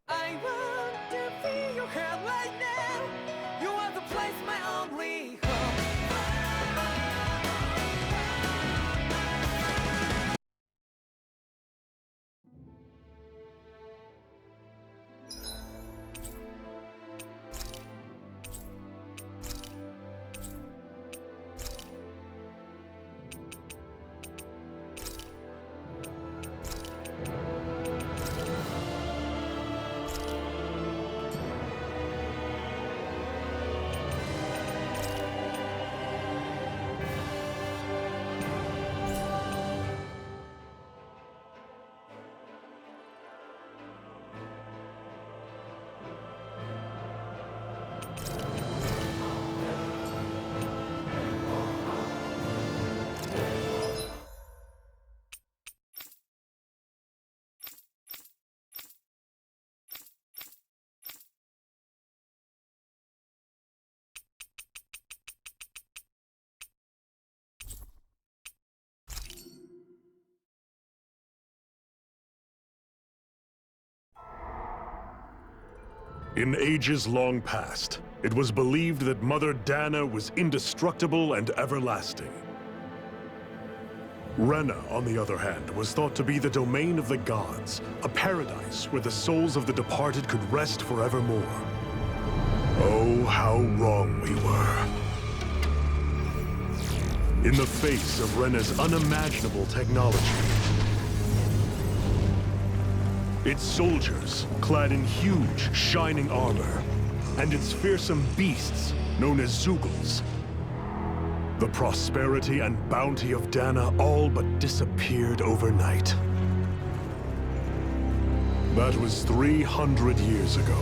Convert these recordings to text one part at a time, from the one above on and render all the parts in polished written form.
I want to feel your hair right now. You are the place, my only home. In ages long past, it was believed that Mother Dana was indestructible and everlasting. Rena, on the other hand, was thought to be the domain of the gods, a paradise where the souls of the departed could rest forevermore. Oh, how wrong we were. In the face of Rena's unimaginable technology, its soldiers, clad in huge, shining armor, and its fearsome beasts, known as Zeugles. The prosperity and bounty of Dana all but disappeared overnight. That was 300 years ago.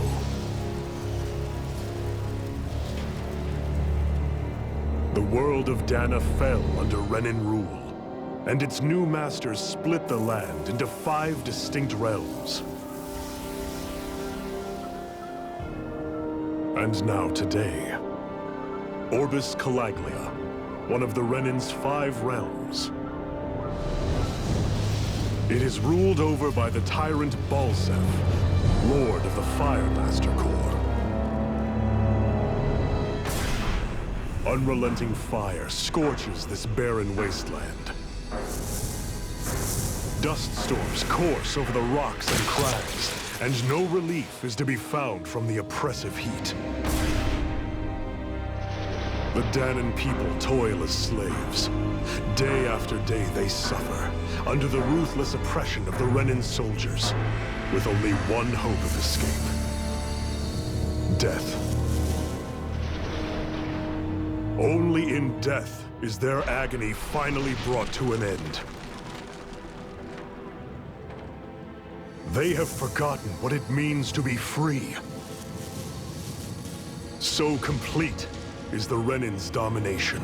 The world of Dana fell under Renan rule, and its new masters split the land into 5 distinct realms. And now today, Orbis Calaglia, one of the Renan's 5 realms. It is ruled over by the tyrant Balsef, Lord of the Firemaster Corps. Unrelenting fire scorches this barren wasteland. Dust storms course over the rocks and crags, and no relief is to be found from the oppressive heat. The Danan people toil as slaves. Day after day they suffer, under the ruthless oppression of the Renan soldiers, with only one hope of escape: death. Only in death is their agony finally brought to an end. They have forgotten what it means to be free. So complete is the Renan's domination.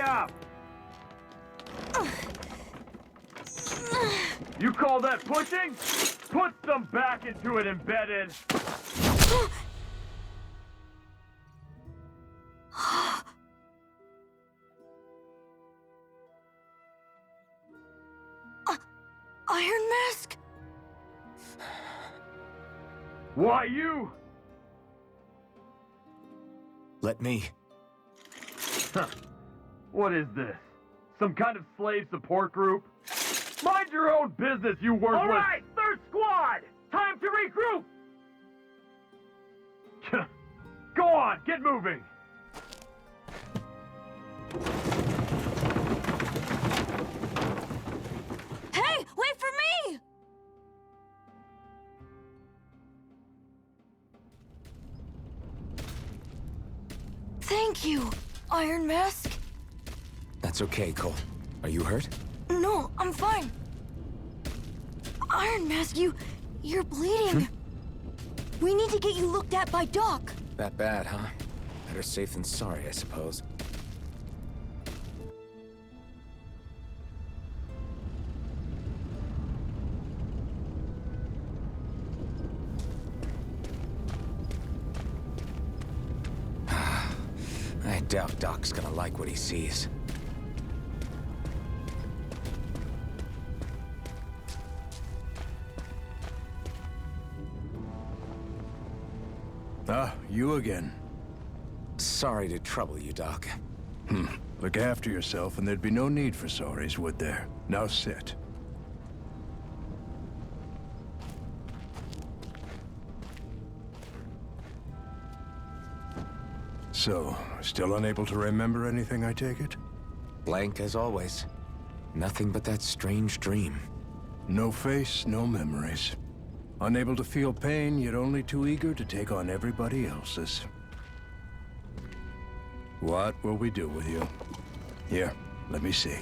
Up! You call that pushing? Put some back into it, embedded! Iron Mask? Why you? Let me. Huh. What is this? Some kind of slave support group? Mind your own business, you worthless— All right, third squad! Time to regroup! Go on, get moving! Thank you, Iron Mask. That's okay, Cole. Are you hurt? No, I'm fine. Iron Mask, you're bleeding. We need to get you looked at by Doc. That bad, huh? Better safe than sorry, I suppose. I doubt Doc's gonna like what he sees. Ah, you again. Sorry to trouble you, Doc. Look after yourself and there'd be no need for sorries, would there? Now sit. So, still unable to remember anything, I take it? Blank as always. Nothing but that strange dream. No face, no memories. Unable to feel pain, yet only too eager to take on everybody else's. What will we do with you? Here, let me see.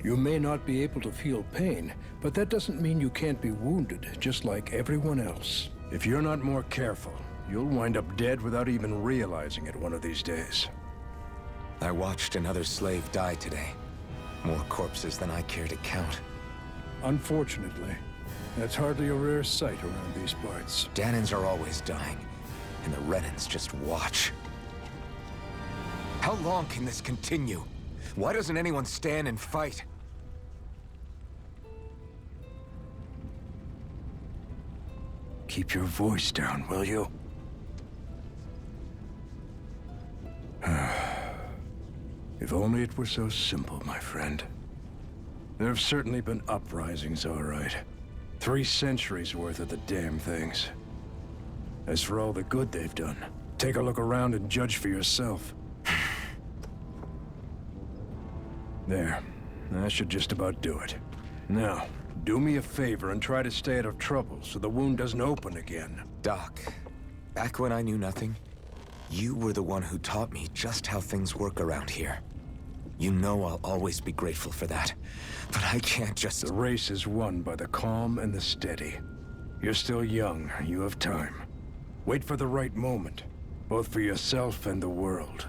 You may not be able to feel pain, but that doesn't mean you can't be wounded, just like everyone else. If you're not more careful, you'll wind up dead without even realizing it one of these days. I watched another slave die today. More corpses than I care to count. Unfortunately, that's hardly a rare sight around these parts. Danans are always dying, and the Renans just watch. How long can this continue? Why doesn't anyone stand and fight? Keep your voice down, will you? If only it were so simple, my friend. There have certainly been uprisings, all right. 3 centuries worth of the damn things. As for all the good they've done, take a look around and judge for yourself. There. That should just about do it. Now, do me a favor and try to stay out of trouble so the wound doesn't open again. Doc, back when I knew nothing, you were the one who taught me just how things work around here. You know I'll always be grateful for that. But I can't just... The race is won by the calm and the steady. You're still young. You have time. Wait for the right moment, both for yourself and the world.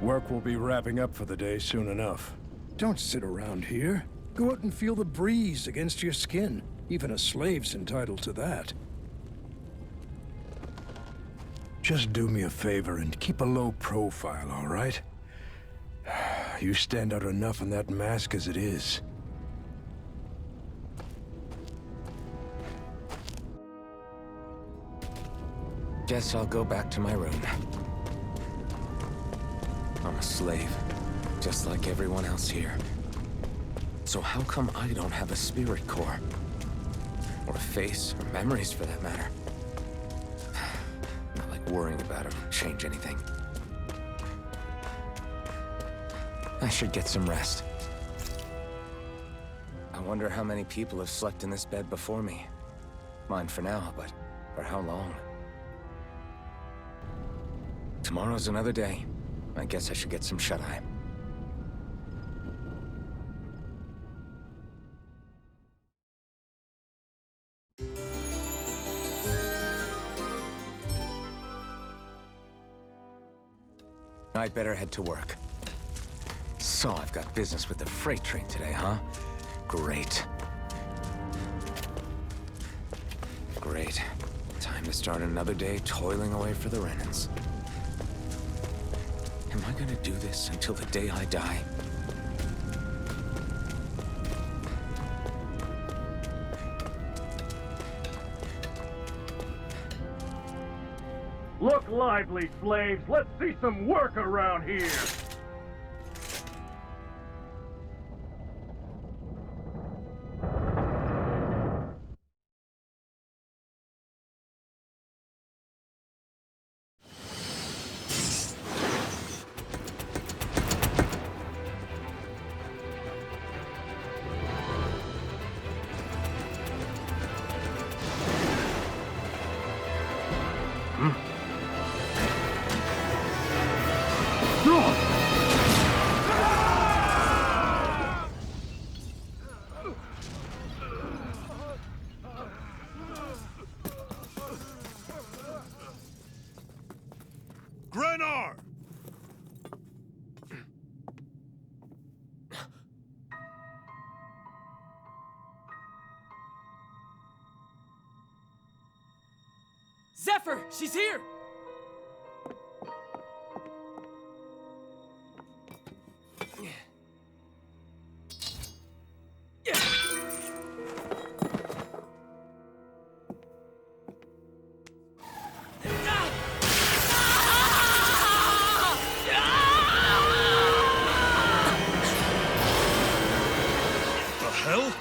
Work will be wrapping up for the day soon enough. Don't sit around here. Go out and feel the breeze against your skin. Even a slave's entitled to that. Just do me a favor and keep a low profile, all right? You stand out enough in that mask as it is. Guess I'll go back to my room. I'm a slave, just like everyone else here. So how come I don't have a spirit core? Or a face, or memories for that matter? Not like worrying about it will change anything. I should get some rest. I wonder how many people have slept in this bed before me. Mine for now, but for how long? Tomorrow's another day. I guess I should get some shut-eye. I'd better head to work. So I've got business with the freight train today, huh? Great. Great. Time to start another day toiling away for the Renans. Am I gonna do this until the day I die? Look lively, slaves. Let's see some work around here. Zephyr, she's here! The hell?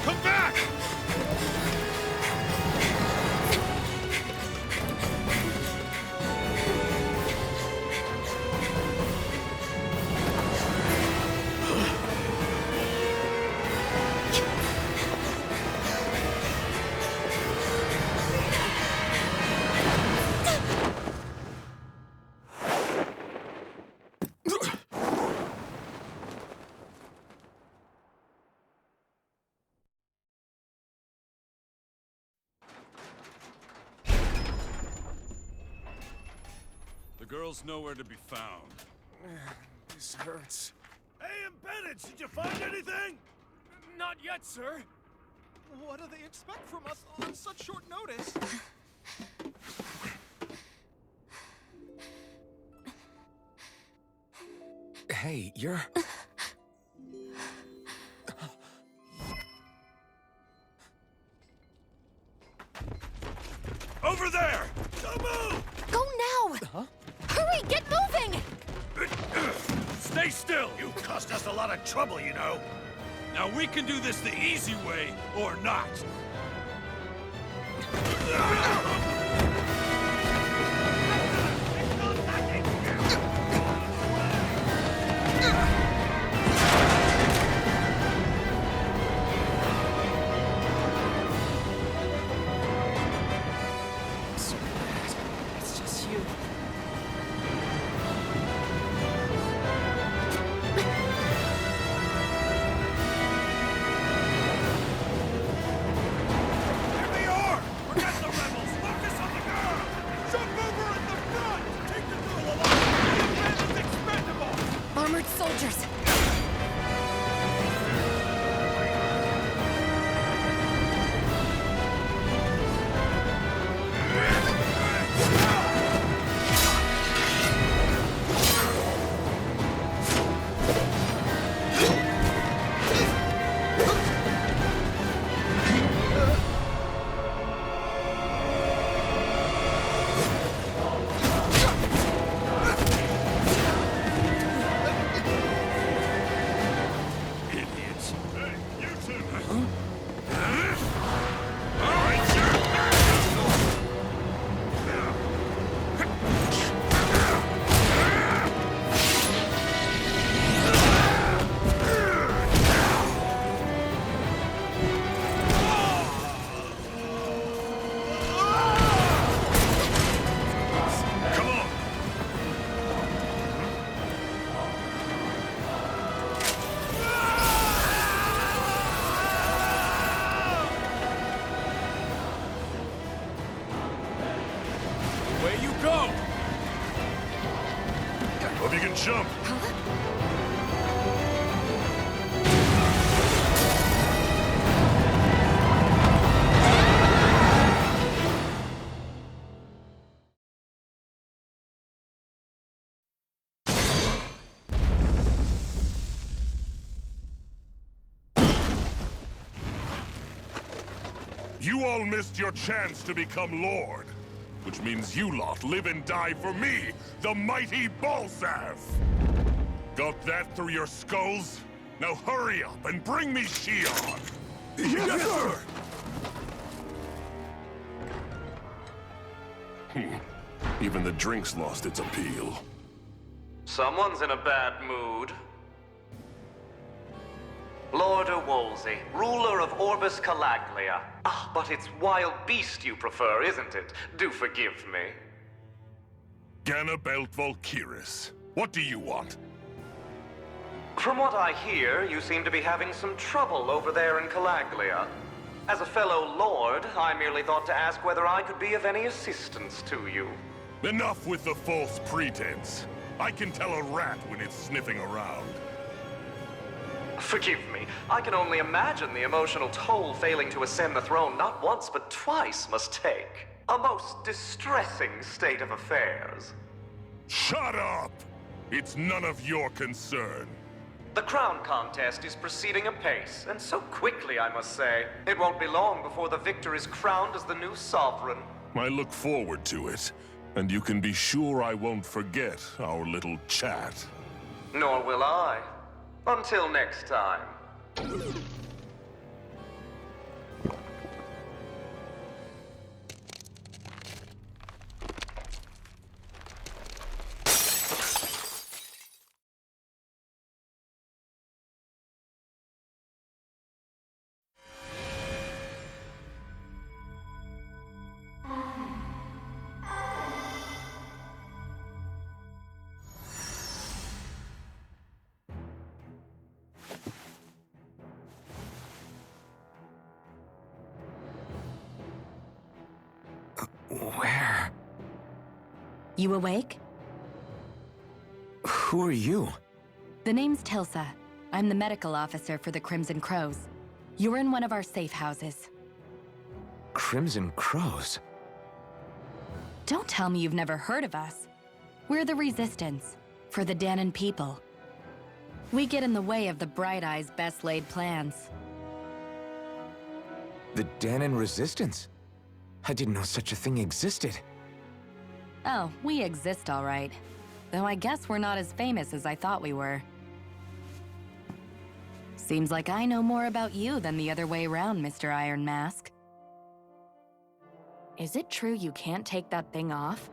Come back! The girl's nowhere to be found. This hurts. Hey, Embedded, did you find anything? Not yet, sir. What do they expect from us on such short notice? Hey, you're... Over there! Don't move! Go now! Huh? Hurry, get moving! Stay still! You cost us a lot of trouble, you know. Now we can do this the easy way, or not. So bad. It's just you. Here they are! Forget the rebels! Focus on the girl! Jump over at the front! Take the girl alive! The man is expendable! Armored soldiers! Idiots! Hey, you two! All right, sir! Come on! Where you go? Hope you can jump! You all missed your chance to become Lord. Which means you lot live and die for me, the mighty Balsav! Got that through your skulls? Now hurry up and bring me Shion! Yes, sir! Even the drink's lost its appeal. Someone's in a bad mood. Lord Wolsey, ruler of Orbis Calaglia. Ah, but it's wild beast you prefer, isn't it? Do forgive me. Ganabelt Valkyris, what do you want? From what I hear, you seem to be having some trouble over there in Calaglia. As a fellow lord, I merely thought to ask whether I could be of any assistance to you. Enough with the false pretense. I can tell a rat when it's sniffing around. Forgive me, I can only imagine the emotional toll failing to ascend the throne not once but twice must take. A most distressing state of affairs. Shut up! It's none of your concern. The crown contest is proceeding apace, and so quickly, I must say. It won't be long before the victor is crowned as the new sovereign. I look forward to it, and you can be sure I won't forget our little chat. Nor will I. Until next time. Where? You awake? Who are you? The name's Tilsa. I'm the medical officer for the Crimson Crows. You're in one of our safe houses. Crimson Crows? Don't tell me you've never heard of us. We're the Resistance, for the Danon people. We get in the way of the Bright Eyes' best-laid plans. The Danon Resistance? I didn't know such a thing existed. Oh, we exist all right. Though I guess we're not as famous as I thought we were. Seems like I know more about you than the other way around, Mr. Iron Mask. Is it true you can't take that thing off?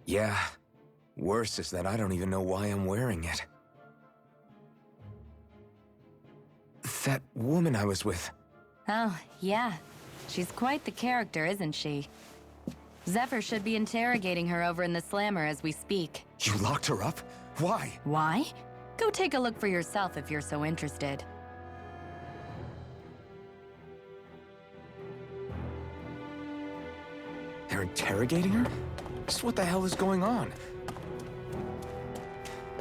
Yeah. Worse is that I don't even know why I'm wearing it. That woman I was with. Oh, yeah. She's quite the character, isn't she? Zephyr should be interrogating her over in the Slammer as we speak. You locked her up? Why? Why? Go take a look for yourself if you're so interested. They're interrogating her? Just what the hell is going on?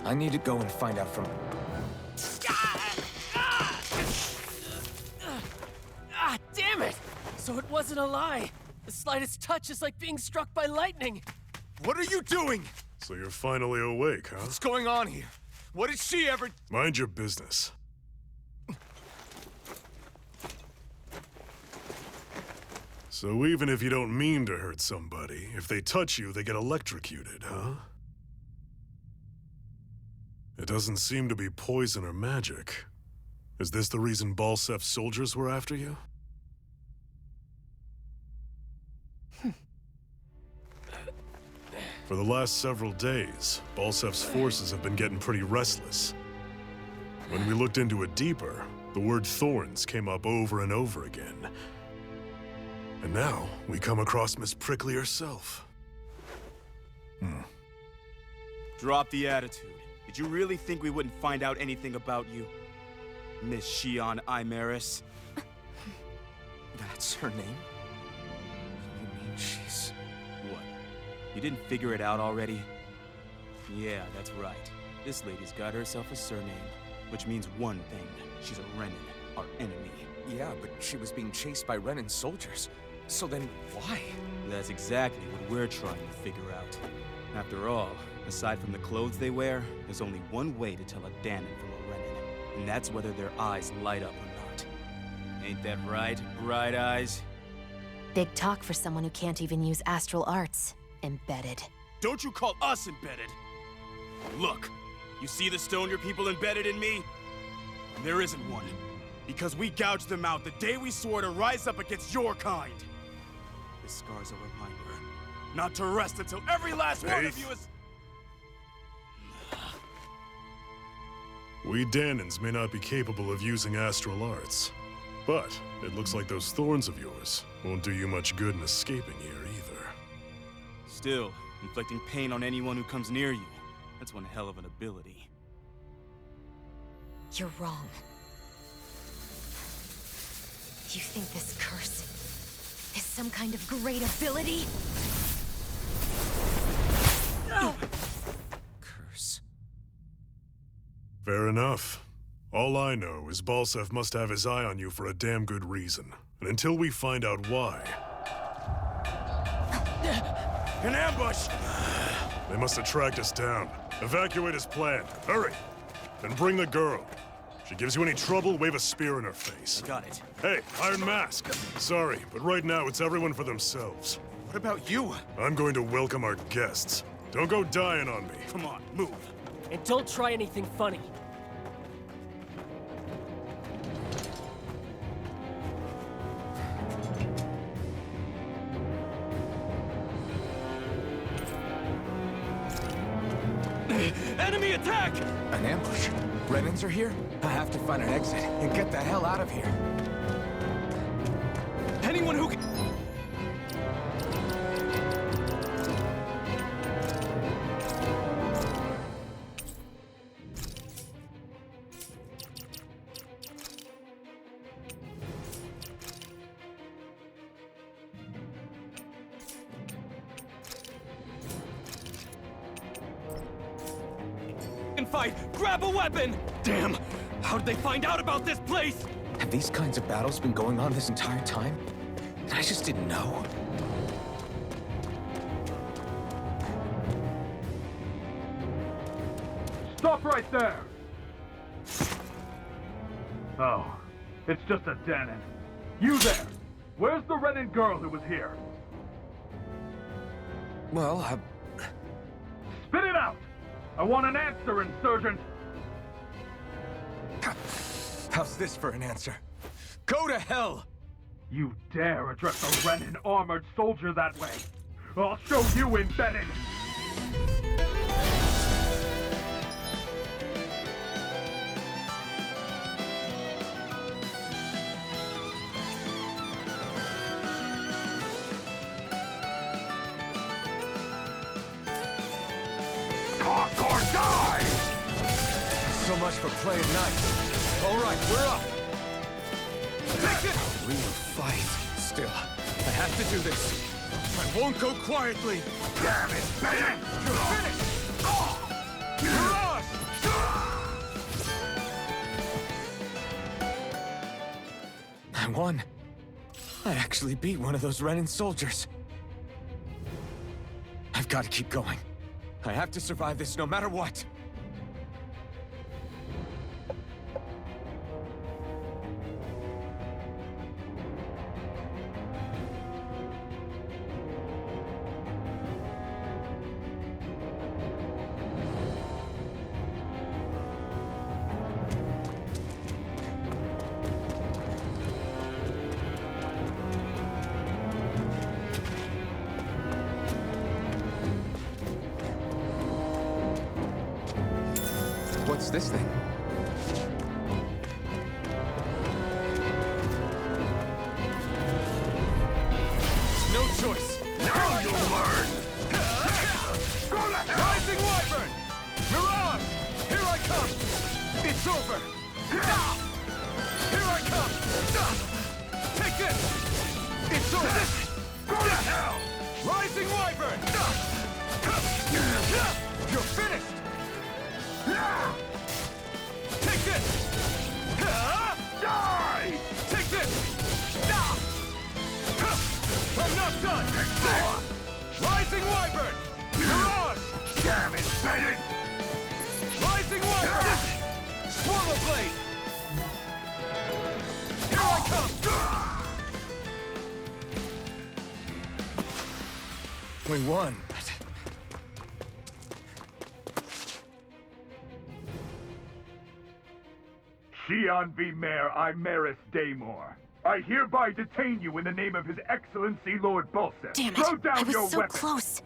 I need to go and find out from... Ah, damn it! So it wasn't a lie. The slightest touch is like being struck by lightning. What are you doing? So you're finally awake, huh? What's going on here? What did she ever... Mind your business. So even if you don't mean to hurt somebody, if they touch you, they get electrocuted, huh? It doesn't seem to be poison or magic. Is this the reason Balsef's soldiers were after you? For the last several days, Balsef's forces have been getting pretty restless. When we looked into it deeper, the word thorns came up over and over again. And now, we come across Miss Prickly herself. Drop the attitude. Did you really think we wouldn't find out anything about you? Miss Shion Imaris? That's her name? You mean she's... What? You didn't figure it out already? Yeah, that's right. This lady's got herself a surname, which means one thing. She's a Renin, our enemy. Yeah, but she was being chased by Renin soldiers. So then, why? That's exactly what we're trying to figure out. After all, aside from the clothes they wear, there's only one way to tell a Danon from a Renin, and that's whether their eyes light up or not. Ain't that right, Bright Eyes? Big talk for someone who can't even use astral arts. Embedded. Don't you call us embedded! Look, you see the stone your people embedded in me? There isn't one. Because we gouged them out the day we swore to rise up against your kind. This scar's a reminder, not to rest until every last one of you is... We Danons may not be capable of using astral arts, but it looks like those thorns of yours won't do you much good in escaping here either. Still, inflicting pain on anyone who comes near you, that's one hell of an ability. You're wrong. You think this curse is some kind of great ability? Curse. Fair enough. All I know is Balsef must have his eye on you for a damn good reason. And until we find out why... An ambush! They must have tracked us down. Evacuate as planned. Hurry! And bring the girl. If she gives you any trouble, wave a spear in her face. Got it. Hey, Iron Mask! Sorry, but right now it's everyone for themselves. What about you? I'm going to welcome our guests. Don't go dying on me. Come on, move. And don't try anything funny. Enemy attack! An ambush? Renans are here? I have to find an exit and get the hell out of here. Anyone who can... fight! Grab a weapon! Damn! How did they find out about this place? Have these kinds of battles been going on this entire time? And I just didn't know. Stop right there! Oh, it's just a Danon. You there! Where's the Renin girl who was here? Well, Spit it out! I want an answer, Insurgent! How's this for an answer? Go to hell! You dare address a Renin armored soldier that way? I'll show you, Embedded! Talk or die! So much for playing nice. All right, we're up. Take it! A real fight. Still, I have to do this. I won't go quietly! Damn it, man! You're finished! Mirage! I won. I actually beat one of those Renin soldiers. I've got to keep going. I have to survive this no matter what. What's this thing? No choice! Now you'll learn! Rising Wyvern! Mirage! Here I come! It's over! Here I come! Take this! It's over! Go to hell! Rising Wyvern! You're finished! Take this! Die! Take this! I'm not done! Rising Wyvern! Mirage! Damn it, Bennett! Rising Wyvern! Swallow Blade! Here I come! We won. Xian V. Mayor Imeris Daymore. I hereby detain you in the name of His Excellency Lord Balsef. Damn it! Throw down I was your so weapon. close.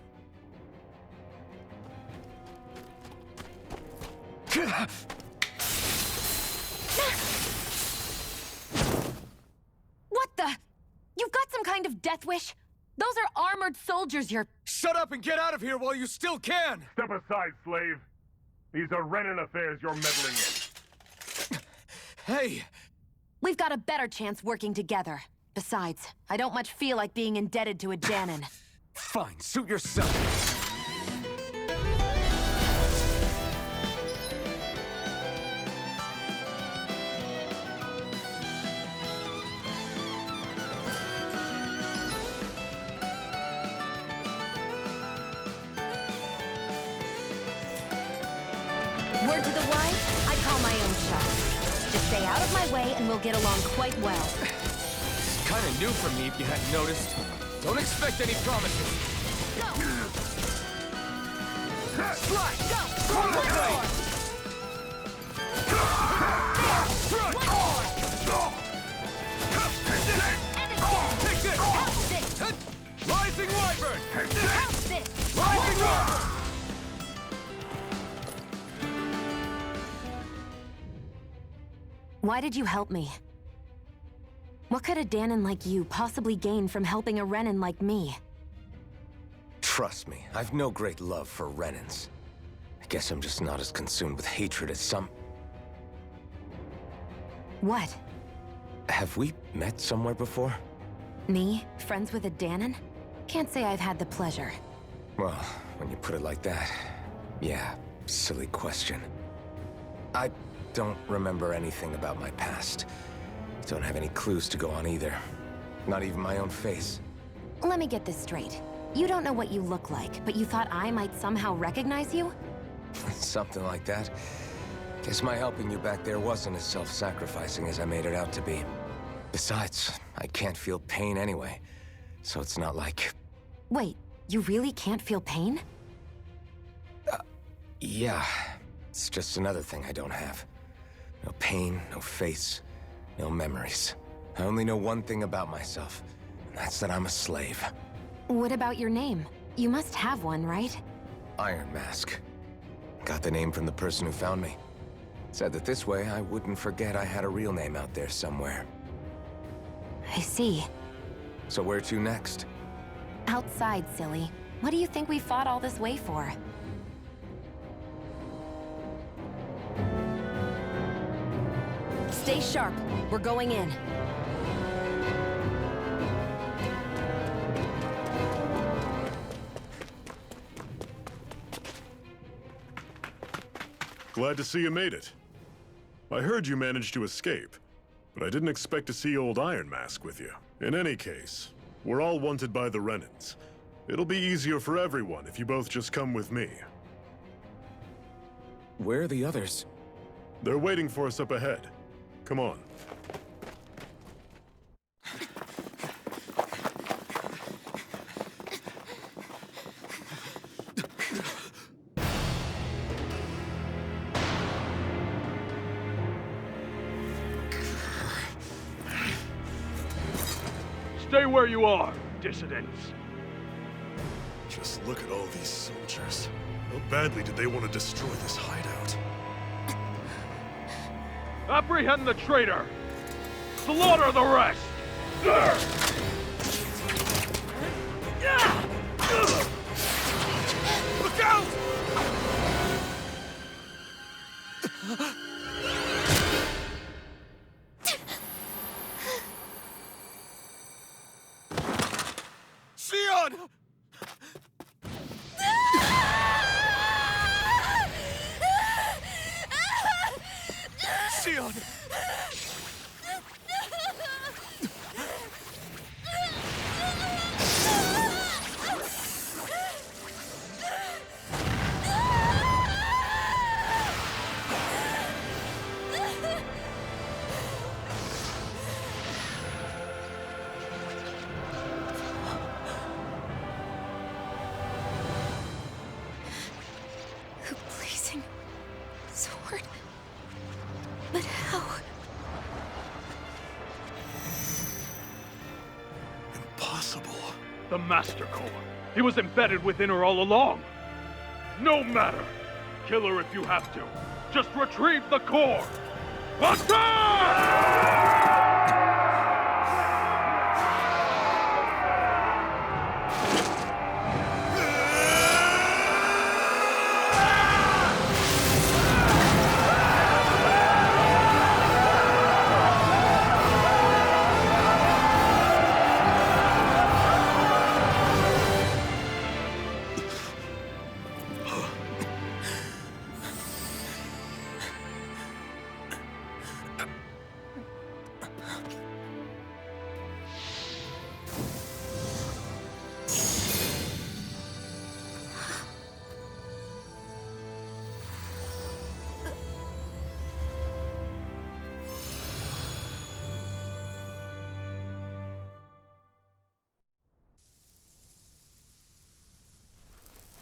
What the? You've got some kind of death wish? Those are armored soldiers you're... Shut up and get out of here while you still can! Step aside, slave. These are Renin affairs you're meddling in. Hey! We've got a better chance working together. Besides, I don't much feel like being indebted to a Danon. Fine, suit yourself. Word to the wise, I call my own shot. Just stay out of my way and we'll get along quite well. Kinda new for me if you hadn't noticed. Don't expect any promises. Go! Slide! Go! One more! Rising Wyvern! This! Rising Wyvern! Why did you help me? What could a Danon like you possibly gain from helping a Renan like me? Trust me, I've no great love for Renans. I guess I'm just not as consumed with hatred as some... What? Have we met somewhere before? Me? Friends with a Danon? Can't say I've had the pleasure. Well, when you put it like that, yeah, silly question. I don't remember anything about my past. Don't have any clues to go on either. Not even my own face. Let me get this straight. You don't know what you look like, but you thought I might somehow recognize you? Something like that. Guess my helping you back there wasn't as self-sacrificing as I made it out to be. Besides, I can't feel pain anyway, so it's not like... Wait, you really can't feel pain? Yeah. It's just another thing I don't have. No pain, no face, no memories. I only know one thing about myself, and that's that I'm a slave. What about your name? You must have one, right? Iron Mask. Got the name from the person who found me. Said that this way I wouldn't forget I had a real name out there somewhere. I see. So where to next? Outside, silly. What do you think we fought all this way for? Stay sharp. We're going in. Glad to see you made it. I heard you managed to escape, but I didn't expect to see old Iron Mask with you. In any case, we're all wanted by the Renans. It'll be easier for everyone if you both just come with me. Where are the others? They're waiting for us up ahead. Come on. Stay where you are, dissidents. Just look at all these soldiers. How badly did they want to destroy this hideout? Apprehend the traitor! Slaughter the rest! Look out! Sion! Sion! A blazing sword. But how? Impossible. The Master Core. He was embedded within her all along. No matter. Kill her if you have to. Just retrieve the core. Attack!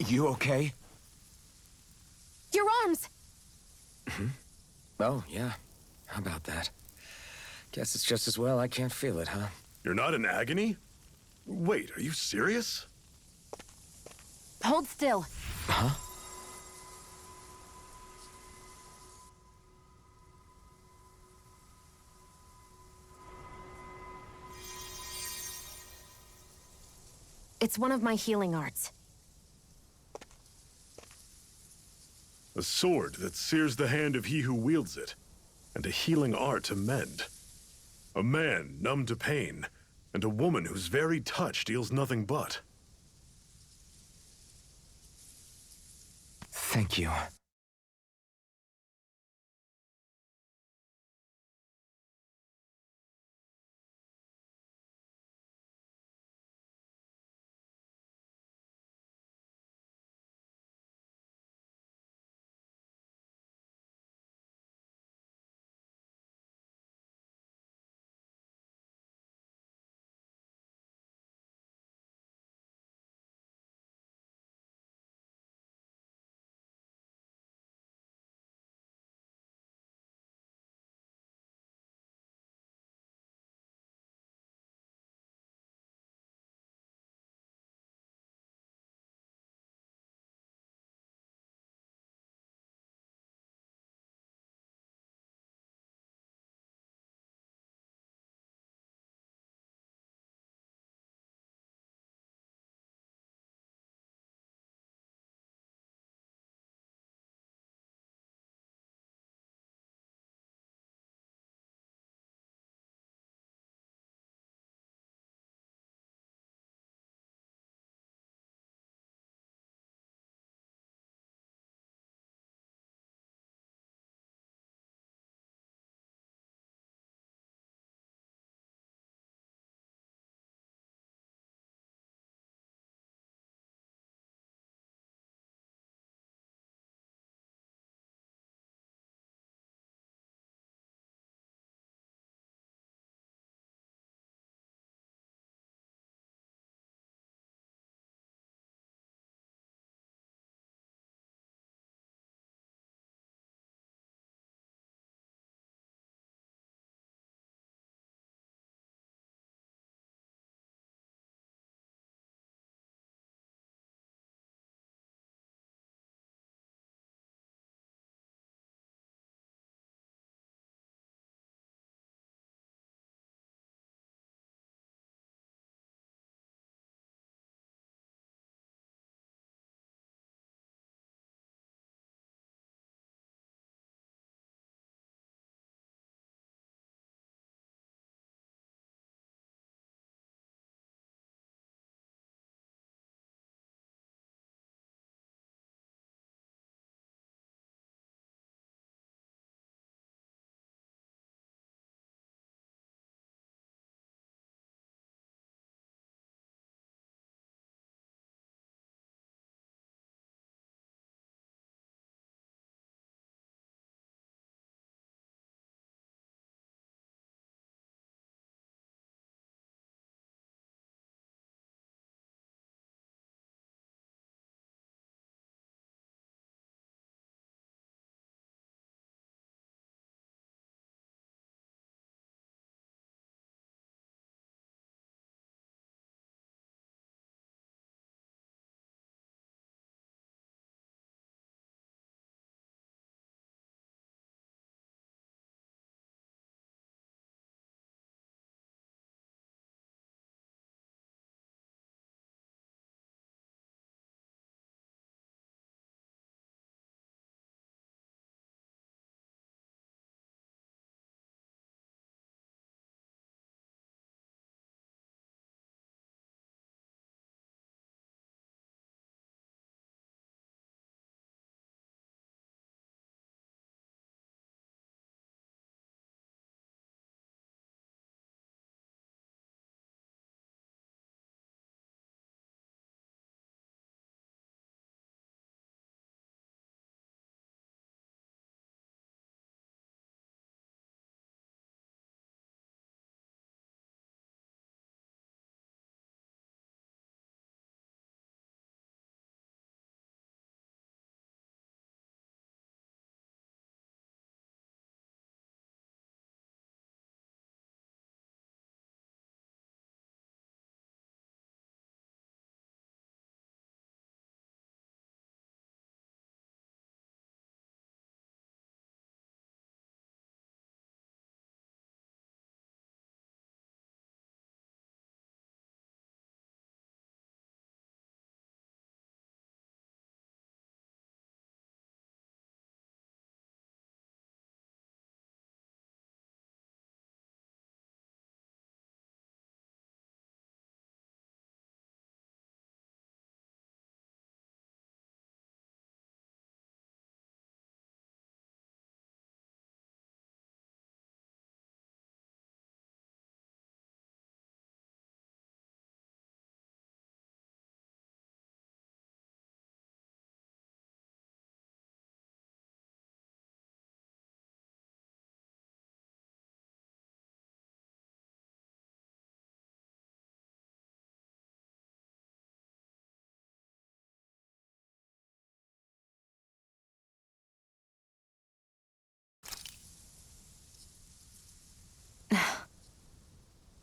You okay? Your arms! Oh, yeah. How about that? Guess it's just as well I can't feel it, huh? You're not in agony? Wait, are you serious? Hold still. Huh? It's one of my healing arts. A sword that sears the hand of he who wields it, and a healing art to mend. A man numb to pain, and a woman whose very touch deals nothing but. Thank you.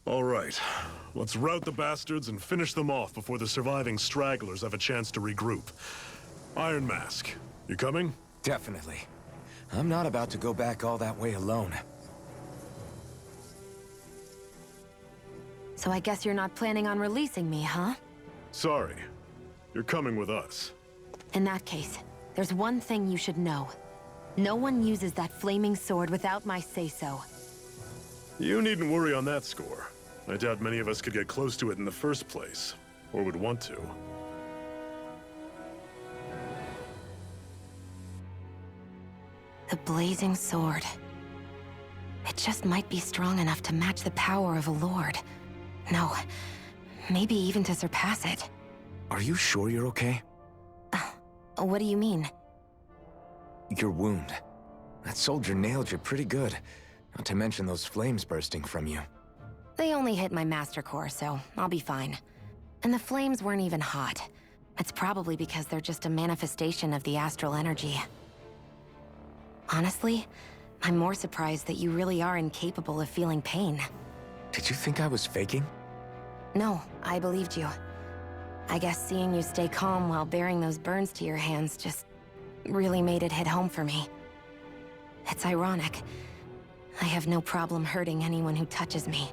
All right. Let's rout the bastards and finish them off before the surviving stragglers have a chance to regroup. Iron Mask, you coming? Definitely. I'm not about to go back all that way alone. So I guess you're not planning on releasing me, huh? Sorry. You're coming with us. In that case, there's one thing you should know. No one uses that flaming sword without my say-so. You needn't worry on that score. I doubt many of us could get close to it in the first place, or would want to. The blazing sword. It just might be strong enough to match the power of a lord. No, maybe even to surpass it. Are you sure you're okay? What do you mean? Your wound. That soldier nailed you pretty good. Not to mention those flames bursting from you. They only hit my master core, so I'll be fine. And the flames weren't even hot. It's probably because they're just a manifestation of the astral energy. Honestly, I'm more surprised that you really are incapable of feeling pain. Did you think I was faking? No, I believed you. I guess seeing you stay calm while bearing those burns to your hands just really made it hit home for me. It's ironic. I have no problem hurting anyone who touches me.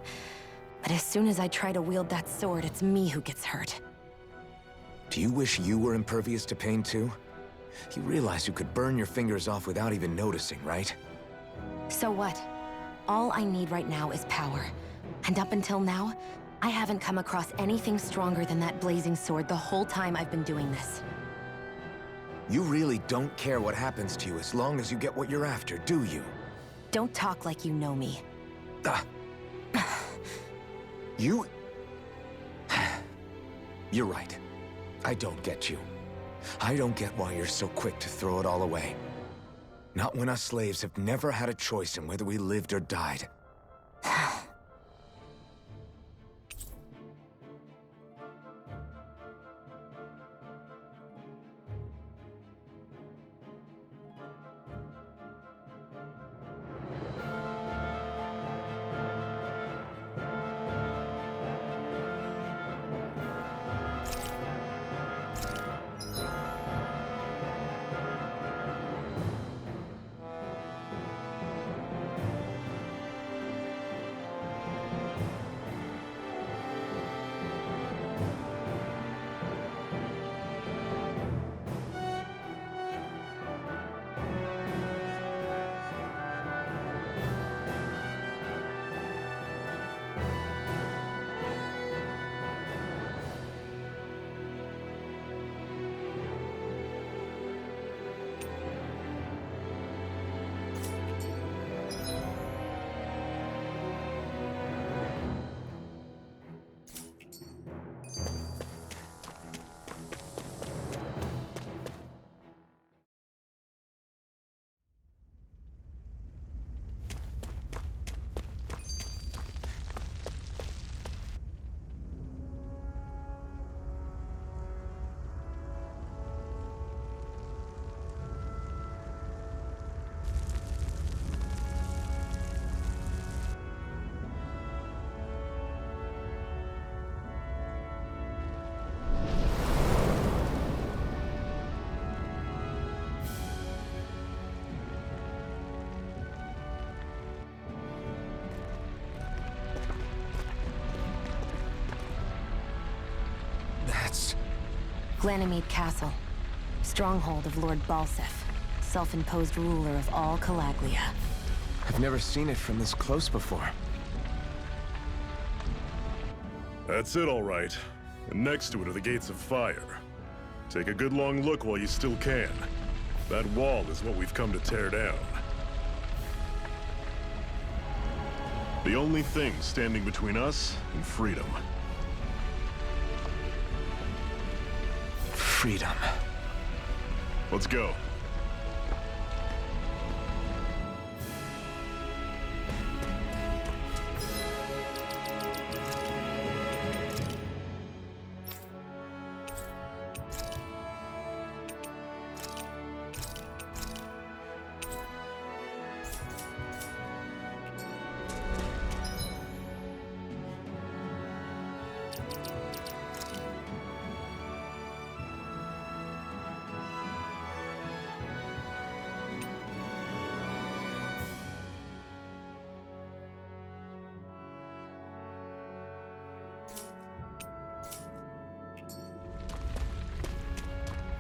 But as soon as I try to wield that sword, it's me who gets hurt. Do you wish you were impervious to pain too? You realize you could burn your fingers off without even noticing, right? So what? All I need right now is power. And up until now, I haven't come across anything stronger than that blazing sword the whole time I've been doing this. You really don't care what happens to you as long as you get what you're after, do you? Don't talk like you know me. You... You're right. I don't get you. I don't get why you're so quick to throw it all away. Not when us slaves have never had a choice in whether we lived or died. Ganymede Castle, stronghold of Lord Balsef, self-imposed ruler of all Calaglia. I've never seen it from this close before. That's it, all right. And next to it are the Gates of Fire. Take a good long look while you still can. That wall is what we've come to tear down. The only thing standing between us and freedom. Freedom. Let's go.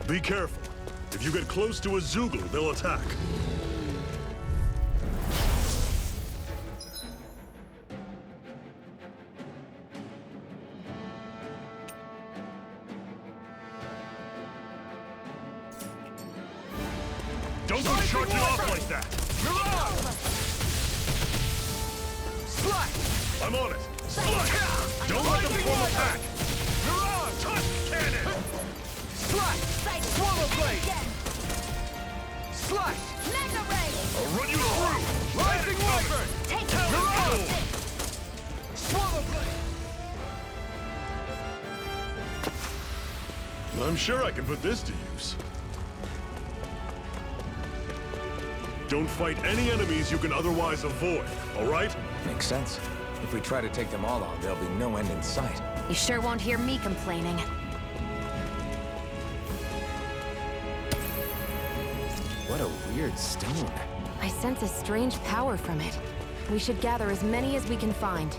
Be careful. If you get close to a Zoogle, they'll attack. Don't go charging off like that! Slash! I'm on it! Slash! Don't let them form a pack! You're on! Touch cannon! Slash! Swallow blade! Slash! Mega Ray! I'll run you through! Rising Wyvern! Take You're on! it! Swallow blade! I'm sure I can put this to use. Don't fight any enemies you can otherwise avoid, all right? Makes sense. If we try to take them all on, there'll be no end in sight. You sure won't hear me complaining. What a weird stone. I sense a strange power from it. We should gather as many as we can find.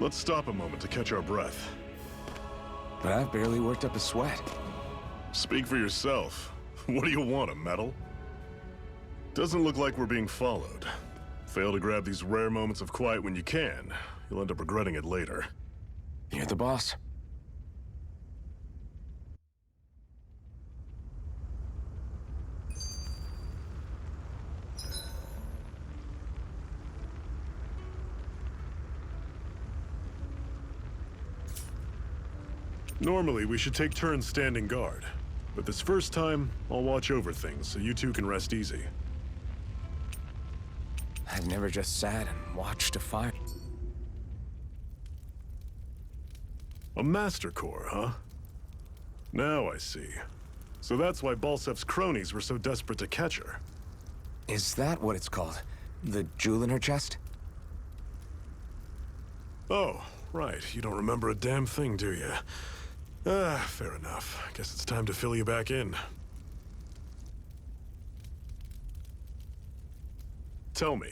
Let's stop a moment to catch our breath. But I've barely worked up a sweat. Speak for yourself. What do you want, a medal? Doesn't look like we're being followed. Fail to grab these rare moments of quiet when you can. You'll end up regretting it later. You're the boss. Normally, we should take turns standing guard. But this first time, I'll watch over things so you two can rest easy. I've never just sat and watched a fire. A Master Core, huh? Now I see. So that's why Balsef's cronies were so desperate to catch her. Is that what it's called? The jewel in her chest? Oh, right. You don't remember a damn thing, do you? Fair enough. Guess it's time to fill you back in. Tell me,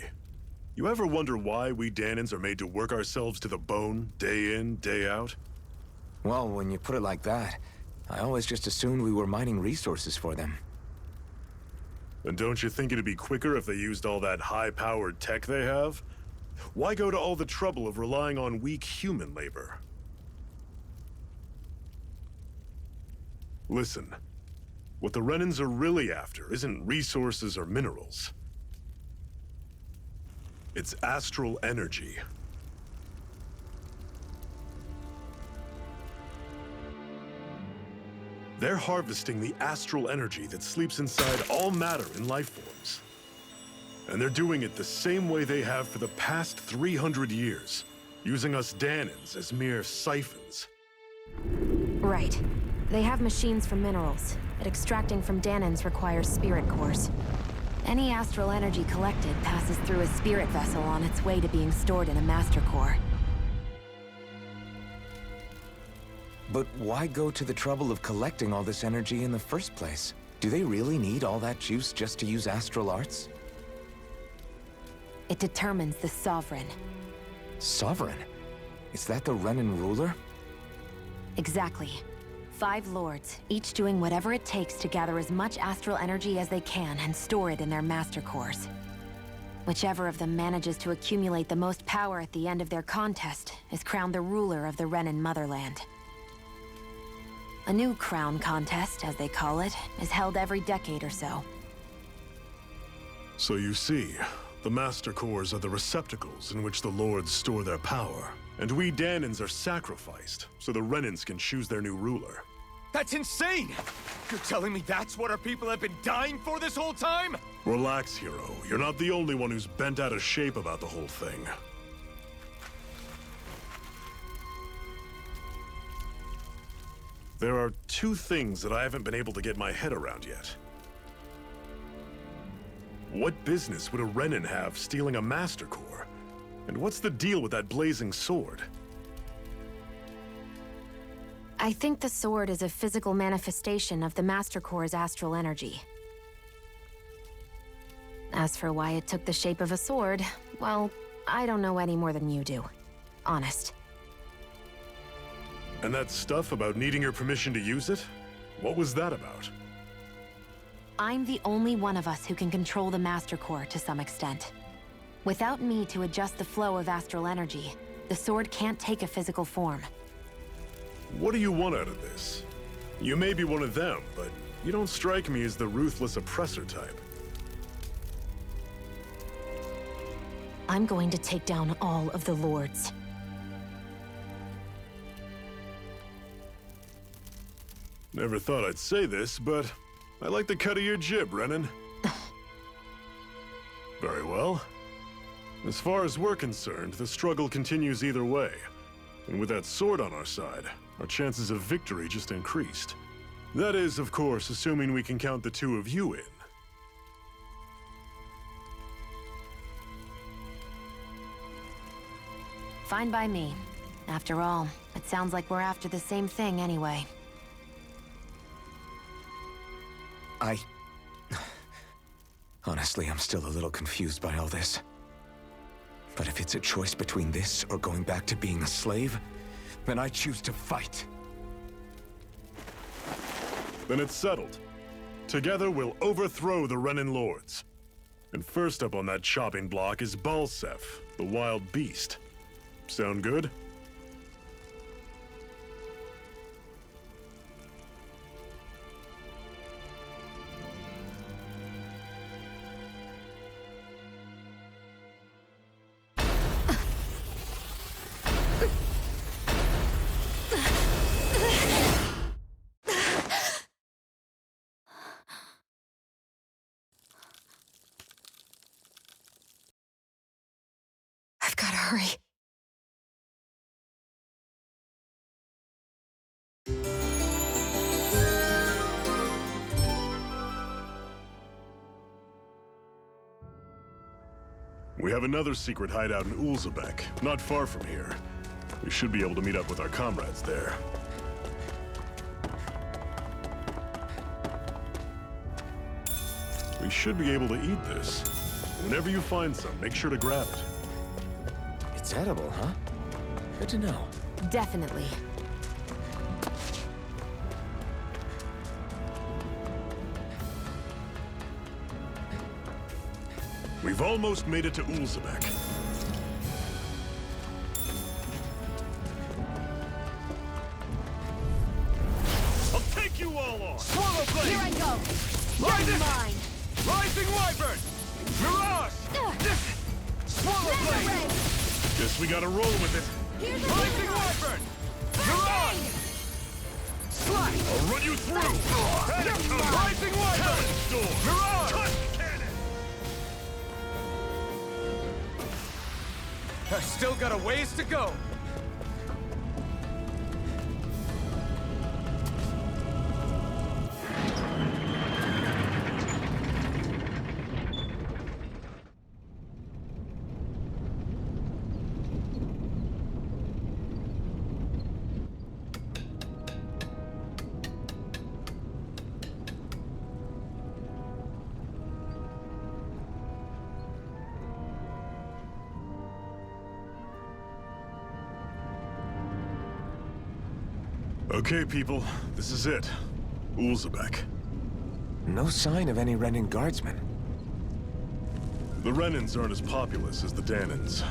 you ever wonder why we Danans are made to work ourselves to the bone, day in, day out? Well, when you put it like that, I always just assumed we were mining resources for them. And don't you think it'd be quicker if they used all that high-powered tech they have? Why go to all the trouble of relying on weak human labor? Listen, what the Renans are really after isn't resources or minerals. It's astral energy. They're harvesting the astral energy that sleeps inside all matter in life forms. And they're doing it the same way they have for the past 300 years, using us Danans as mere siphons. Right. They have machines for minerals, but extracting from Danans requires spirit cores. Any astral energy collected passes through a spirit vessel on its way to being stored in a master core. But why go to the trouble of collecting all this energy in the first place? Do they really need all that juice just to use astral arts? It determines the Sovereign. Sovereign? Is that the Renan ruler? Exactly. 5 lords, each doing whatever it takes to gather as much astral energy as they can and store it in their master cores. Whichever of them manages to accumulate the most power at the end of their contest is crowned the ruler of the Renan motherland. A new crown contest, as they call it, is held every decade or so. So you see, the Master Cores are the receptacles in which the Lords store their power. And we Danans are sacrificed, so the Renans can choose their new ruler. That's insane! You're telling me that's what our people have been dying for this whole time? Relax, hero. You're not the only one who's bent out of shape about the whole thing. There are 2 things that I haven't been able to get my head around yet. What business would a Renan have stealing a Master Core? And what's the deal with that blazing sword? I think the sword is a physical manifestation of the Master Core's astral energy. As for why it took the shape of a sword, well, I don't know any more than you do. honest. And that stuff about needing your permission to use it? What was that about? I'm the only one of us who can control the Master Core to some extent. Without me to adjust the flow of astral energy, the sword can't take a physical form. What do you want out of this? You may be one of them, but you don't strike me as the ruthless oppressor type. I'm going to take down all of the lords. Never thought I'd say this, but I like the cut of your jib, Renan. Very well. As far as we're concerned, the struggle continues either way. And with that sword on our side, our chances of victory just increased. That is, of course, assuming we can count the two of you in. Fine by me. After all, it sounds like we're after the same thing anyway. Honestly, I'm still a little confused by all this. But if it's a choice between this or going back to being a slave, then I choose to fight. Then it's settled. Together, we'll overthrow the Renan Lords. And first up on that chopping block is Balsef, the wild beast. Sound good? I've gotta hurry. We have another secret hideout in Ulzebek, not far from here. We should be able to meet up with our comrades there. We should be able to eat this. Whenever you find some, make sure to grab it. It's edible, huh? Good to know. Definitely. We've almost made it to Ulzebek. I'll take you all on! Swallow blade! Here I go. Rising Mine. Rising wyvern! Mirage! Swallow Mega blade! ray. Guess we gotta roll with it. Here's a Rising hero. wyvern! Bang! Slice! I'll run you through! Panic cone! Rising wyvern! Storm! Mirage! Cut cannon! I've still got a ways to go. Okay, people, this is it. Ulzebek. No sign of any Renan guardsmen. The Renans aren't as populous as the Danans.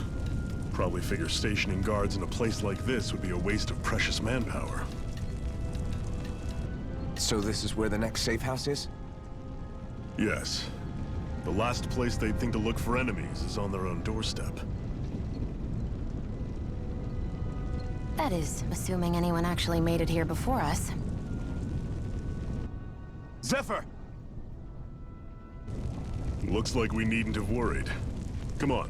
Probably figure stationing guards in a place like this would be a waste of precious manpower. So this is where the next safe house is? Yes. The last place they'd think to look for enemies is on their own doorstep. That is, assuming anyone actually made it here before us. Zephyr! Looks like we needn't have worried. Come on,